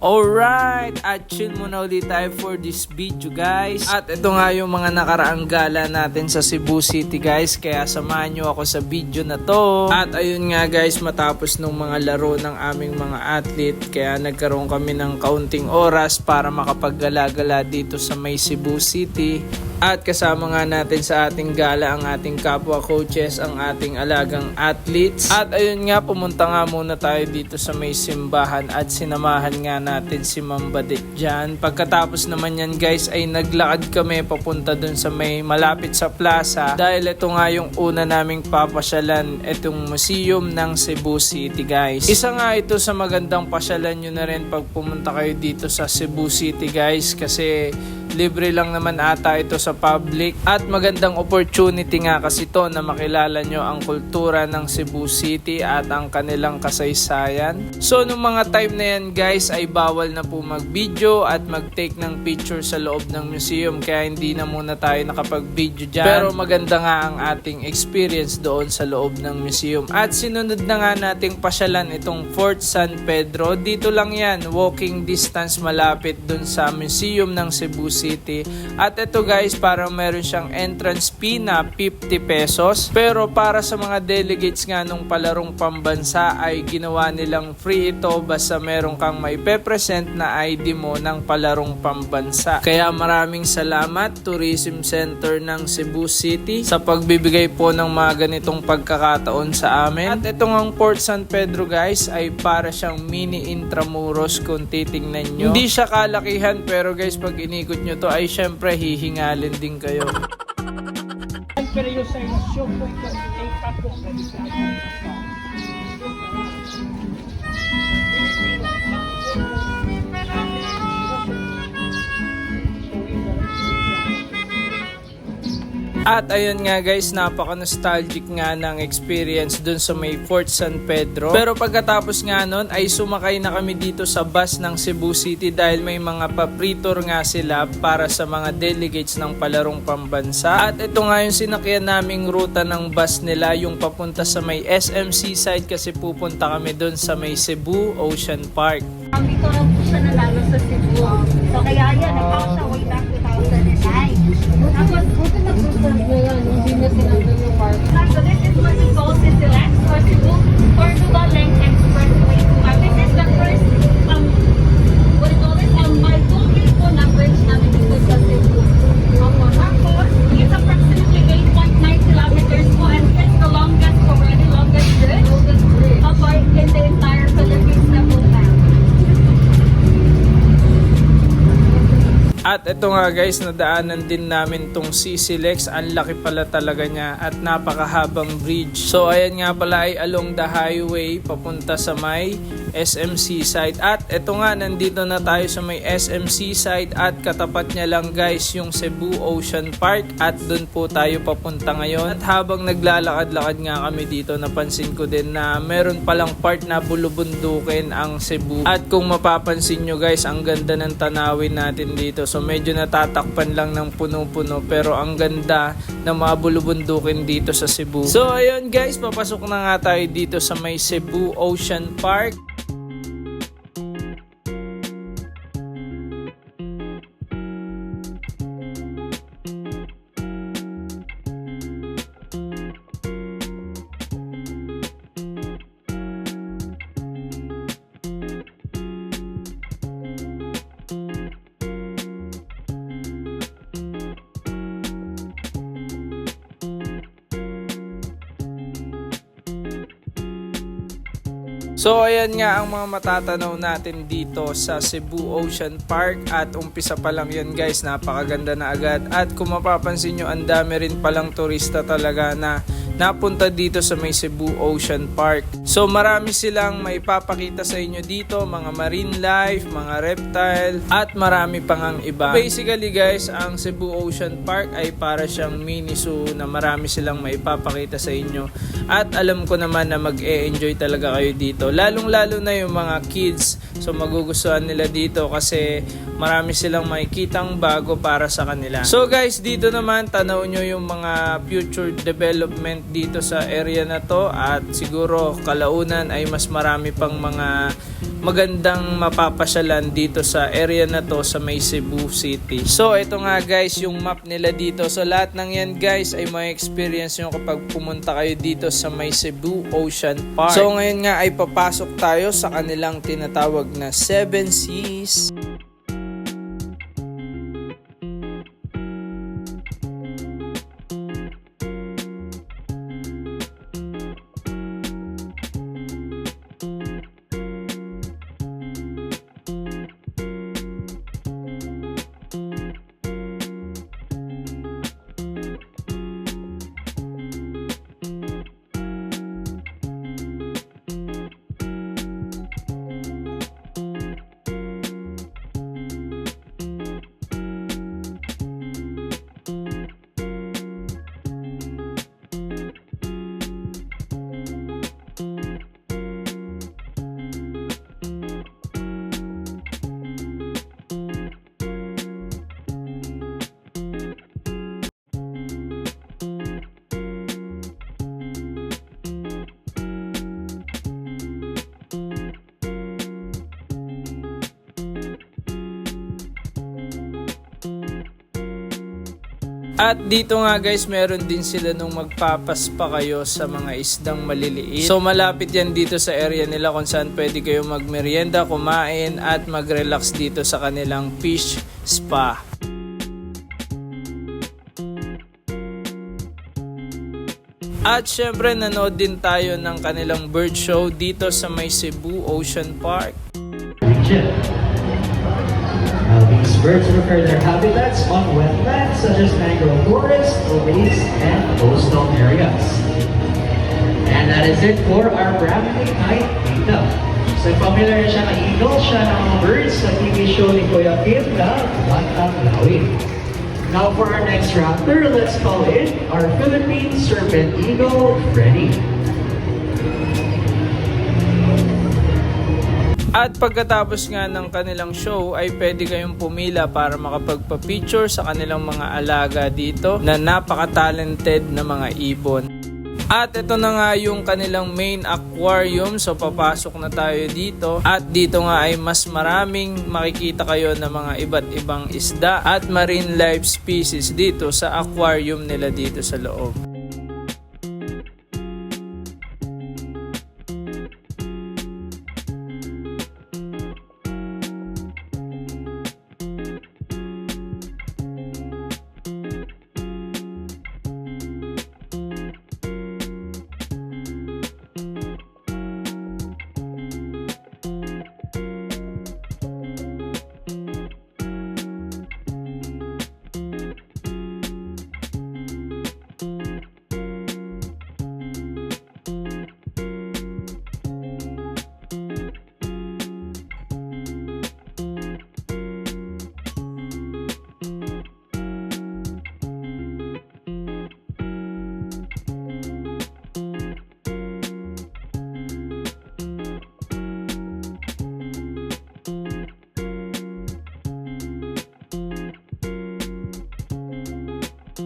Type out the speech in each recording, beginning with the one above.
Alright, at chill muna ulit tayo for this video guys. At ito nga yung mga nakaraang gala natin sa Cebu City guys. Kaya samahan nyo ako sa video na to. At ayun nga guys, matapos nung mga laro ng aming mga athlete, kaya nagkaroon kami ng kaunting oras para makapaggala-gala dito sa may Cebu City. At kasama nga natin sa ating gala ang ating kapwa coaches, ang ating alagang athletes. At ayun nga, pumunta nga muna tayo dito sa may simbahan at sinamahan nga natin si Ma'am Badet dyan. Pagkatapos naman yan guys ay naglakad kami papunta dun sa may malapit sa plaza. Dahil ito nga yung una naming papasyalan, itong museum ng Cebu City guys. Isa nga ito sa magandang pasyalan nyo na rin pag pumunta kayo dito sa Cebu City guys. Kasi libre lang naman ata ito sa public at magandang opportunity nga kasi to na makilala nyo ang kultura ng Cebu City at ang kanilang kasaysayan. So nung mga time na yan guys ay bawal na po mag-video at mag-take ng picture sa loob ng museum, kaya hindi na muna tayo nakapag-video dyan. Pero maganda nga ang ating experience doon sa loob ng museum. At sinunod na nga nating pasyalan itong Fort San Pedro. Dito lang yan, walking distance malapit dun sa museum ng Cebu City. At ito guys, parang meron siyang entrance fee na 50 pesos. Pero para sa mga delegates nga nung palarong pambansa ay ginawa nilang free ito basta meron kang maipepresent na ID mo ng palarong pambansa. Kaya maraming salamat Tourism Center ng Cebu City sa pagbibigay po ng mga ganitong pagkakataon sa amin. At itong ang Fort San Pedro guys ay para siyang mini Intramuros kung titingnan nyo. Hindi siya kalakihan pero guys pag inikot nyo to ay syempre hihingalin din kayo. At ayun nga guys, napaka-nostalgic nga ng experience dun sa may Fort San Pedro. Pero pagkatapos nga nun ay sumakay na kami dito sa bus ng Cebu City dahil may mga papritor nga sila para sa mga delegates ng palarong pambansa. At ito nga yung sinakyan naming ruta ng bus nila, yung papunta sa may SMC side kasi pupunta kami dun sa may Cebu Ocean Park. Dito lang po siya nanalo sa Cebu. So kaya yan, nagpaka siya way back 2009. Tapos, buto nag-reserve na yan, hindi na sinandun yung park. So this is what we call CCLEX or Cebu Portugal Link Expressway. This is the first, what do you call this? Multi po na bridge namin dito sa Cebu. Tapos, it's approximately 8.9 kilometers po and it's the longest bridge in the entire Philippines na po now. At ito nga guys, nadaanan din namin tong CCLEX. Ang laki pala talaga niya at napakahabang bridge. So ayan nga pala ay along the highway papunta sa may SMC side. At ito nga, nandito na tayo sa may SMC side at katapat niya lang guys yung Cebu Ocean Park. At dun po tayo papunta ngayon. At habang naglalakad-lakad nga kami dito, napansin ko din na meron palang part na bulubundukin ang Cebu. At kung mapapansin nyo guys, ang ganda ng tanawin natin dito. So medyo natatakpan lang ng puno-puno pero ang ganda na mga bulubundukin dito sa Cebu. So ayun guys, papasok na nga tayo dito sa may Cebu Ocean Park. So ayan nga ang mga matatanaw natin dito sa Cebu Ocean Park at umpisa pa lang yan guys, napakaganda na agad. At kung mapapansin nyo, ang dami rin palang turista talaga na napunta dito sa may Cebu Ocean Park. So marami silang maipapakita sa inyo dito, mga marine life, mga reptile at marami pang ang iba. Basically guys, ang Cebu Ocean Park ay para siyang mini zoo na marami silang maipapakita sa inyo. At alam ko naman na mag-e-enjoy talaga kayo dito. Lalong-lalo na yung mga kids. So magugustuhan nila dito kasi marami silang makikitang bago para sa kanila. So guys, dito naman tanaw nyo yung mga future development dito sa area na to, at siguro kalaunan ay mas marami pang mga magandang mapapasyalan dito sa area na to sa may Cebu City. So ito nga guys yung map nila dito. So lahat ng yan guys ay may experience nyo kapag pumunta kayo dito sa may Cebu Ocean Park. So ngayon nga ay papasok tayo sa kanilang tinatawag na 7 Seas. At dito nga guys, meron din sila nung magpapaspa kayo sa mga isdang maliliit. So malapit yan dito sa area nila kung saan pwede kayo magmerienda, kumain at mag-relax dito sa kanilang fish spa. At syempre nanood din tayo ng kanilang bird show dito sa may Cebu Ocean Park. These birds prefer their habitats on wetlands such as mangrove forests, lakes, and coastal areas. And that is it for our Bramley Night dito. So familiar siya na eagle, siya ng mga birds sa TV show ni Kuya Kim na Bantang Lawi. Now for our next raptor, let's call in our Philippine Serpent Eagle, Freddy. At pagkatapos nga ng kanilang show ay pwede kayong pumila para makapagpa-picture sa kanilang mga alaga dito na napaka-talented na mga ibon. At ito na nga yung kanilang main aquarium, so papasok na tayo dito. At dito nga ay mas maraming makikita kayo na mga iba't ibang isda at marine life species dito sa aquarium nila dito sa loob.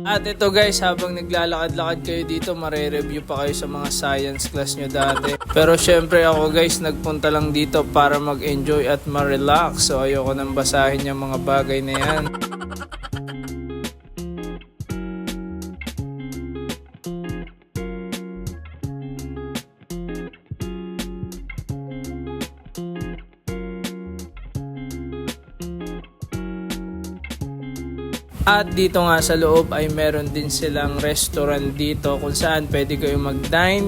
At ito guys, habang naglalakad-lakad kayo dito, mare-review pa kayo sa mga science class nyo dati. Pero syempre ako guys, nagpunta lang dito para mag-enjoy at ma-relax. So ayoko nang basahin yung mga bagay na yan. At dito nga sa loob ay meron din silang restaurant dito kung saan pwede kayo mag-dine.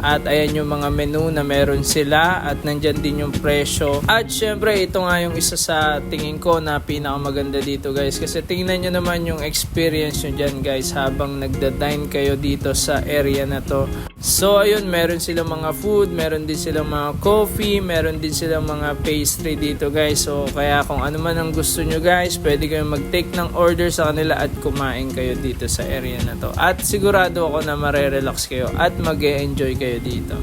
At ayan yung mga menu na meron sila at nandyan din yung presyo. At syempre ito nga yung isa sa tingin ko na pinakamaganda dito guys. Kasi tingnan nyo naman yung experience nyo dyan guys habang nagda-dine kayo dito sa area na to. So ayun, meron silang mga food, meron din silang mga coffee, meron din silang mga pastry dito guys. So kaya kung ano man ang gusto nyo guys, pwede kayo mag-take ng order sa kanila at kumain kayo dito sa area na to. At sigurado ako na mare-relax kayo at mag-e-enjoy kayo dito.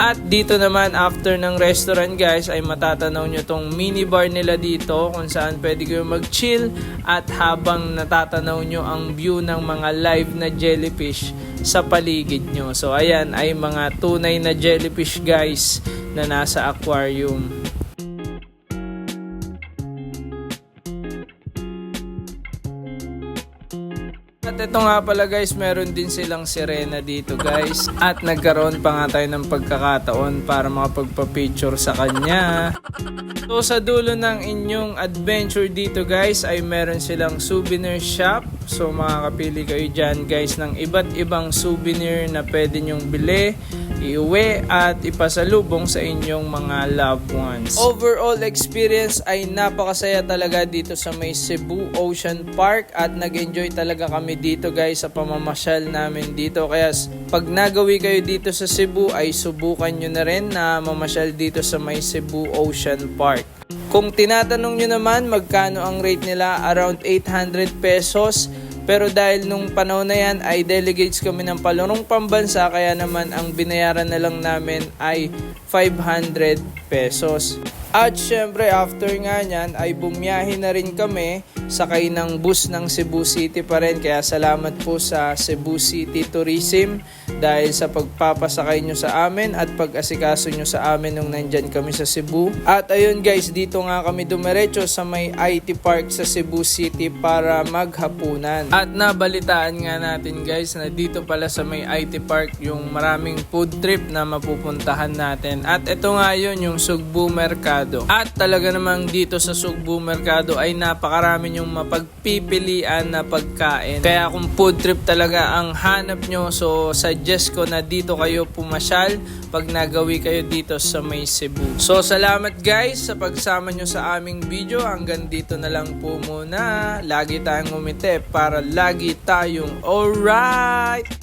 At dito naman after ng restaurant guys ay matatanaw nyo tong minibar nila dito kung saan pwede kayo mag-chill at habang natatanaw nyo ang view ng mga live na jellyfish sa paligid nyo. So ayan ay mga tunay na jellyfish guys na nasa aquarium. At ito nga pala guys, meron din silang sirena dito guys. At nagkaroon pa nga tayo ng pagkakataon para makapagpa-picture sa kanya. So sa dulo ng inyong adventure dito guys ay meron silang souvenir shop. So makakapili kayo dyan guys ng iba't ibang souvenir na pwede nyong bili, iuwi at ipasalubong sa inyong mga loved ones. Overall experience ay napakasaya talaga dito sa may Cebu Ocean Park at nag-enjoy talaga kami dito guys sa pamamasyal namin dito. Kaya pag nagawi kayo dito sa Cebu ay subukan nyo na rin na mamasyal dito sa may Cebu Ocean Park. Kung tinatanong nyo naman magkano ang rate nila, around 800 pesos. Pero dahil nung panahon na yan ay delegates kami ng palurong pambansa kaya naman ang binayaran na lang namin ay 500 pesos. At syempre after nga nyan ay bumiyahe na rin kami sakay ng bus ng Cebu City pa rin. Kaya salamat po sa Cebu City Tourism dahil sa pagpapasakay nyo sa amin at pag-asikaso nyo sa amin nung nandyan kami sa Cebu. At ayun guys, dito nga kami dumiretso sa may IT Park sa Cebu City para maghapunan. At nabalitaan nga natin guys na dito pala sa may IT Park yung maraming food trip na mapupuntahan natin. At ito nga yun yung Sugbo Mercado. At talaga namang dito sa Sugbo Mercado ay napakarami yung mapagpipilian na pagkain. Kaya kung food trip talaga ang hanap nyo, so suggest ko na dito kayo pumasyal pag nagawi kayo dito sa may Cebu. So salamat guys sa pagsama nyo sa aming video. Hanggang dito na lang po muna. Lagi tayong umite para lagi tayong alright!